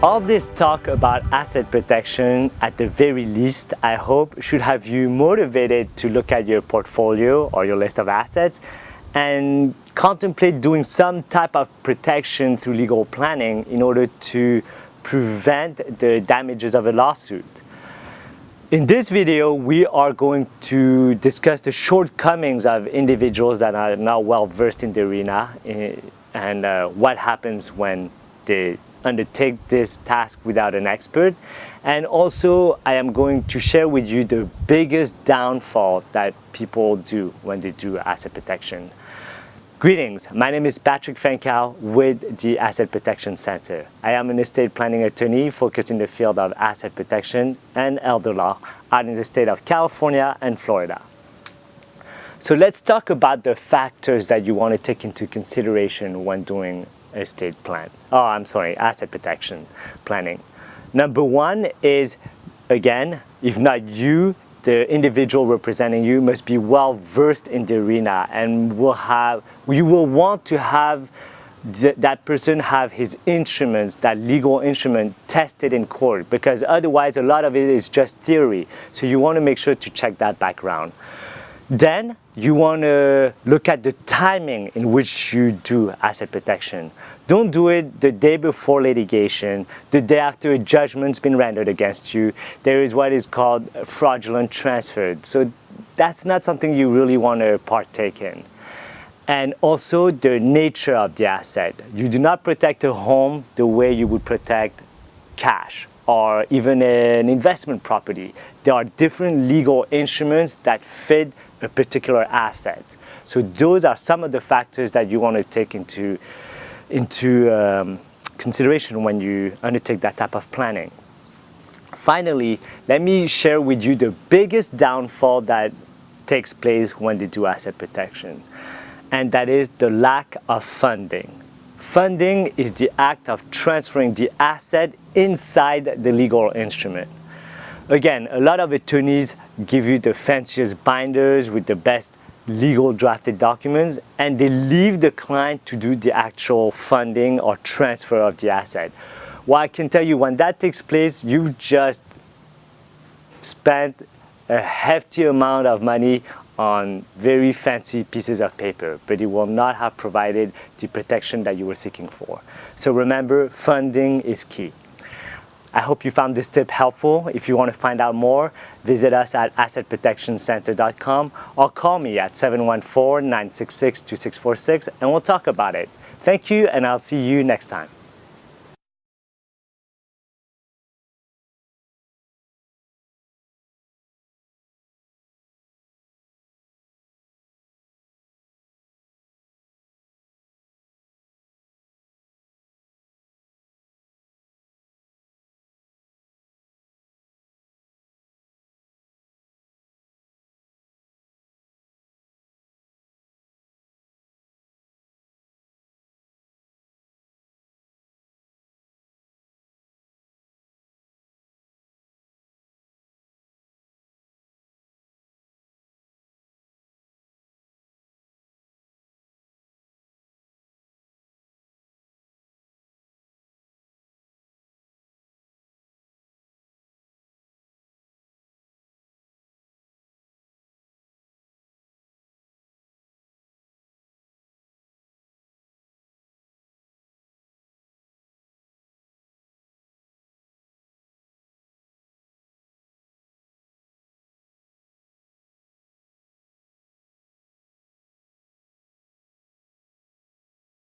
All this talk about asset protection, at the very least, I hope, should have you motivated to look at your portfolio or your list of assets and contemplate doing some type of protection through legal planning in order to prevent the damages of a lawsuit. In this video, we are going to discuss the shortcomings of individuals that are now well versed in the arena and what happens when they undertake this task without an expert. And also, I am going to share with you the biggest downfall that people do when they do asset protection. Greetings, my name is Patrick Phancao with the Asset Protection Center. I am an estate planning attorney focused in the field of asset protection and elder law out in the state of California and Florida. So let's talk about the factors that you want to take into consideration when doing estate plan. Asset protection planning. Number one is, again, if not you, the individual representing you must be well versed in the arena, and you will want to have that person have his instruments, that legal instrument, tested in court, because otherwise a lot of it is just theory. So you want to make sure to check that background. Then you want to look at the timing in which you do asset protection. Don't do it the day before litigation, the day after a judgment's been rendered against you. There is what is called fraudulent transfer. So that's not something you really want to partake in. And also the nature of the asset. You do not protect a home the way you would protect cash or even an investment property. There are different legal instruments that fit a particular asset. So those are some of the factors that you want to take into consideration when you undertake that type of planning. Finally, let me share with you the biggest downfall that takes place when they do asset protection, and that is the lack of funding. Funding is the act of transferring the asset inside the legal instrument. Again, a lot of attorneys give you the fanciest binders with the best legal drafted documents, and they leave the client to do the actual funding or transfer of the asset. Well, I can tell you, when that takes place, you've just spent a hefty amount of money on very fancy pieces of paper, but it will not have provided the protection that you were seeking for. So remember, funding is key. I hope you found this tip helpful. If you want to find out more, visit us at assetprotectioncenter.com or call me at 714-966-2646 and we'll talk about it. Thank you, and I'll see you next time.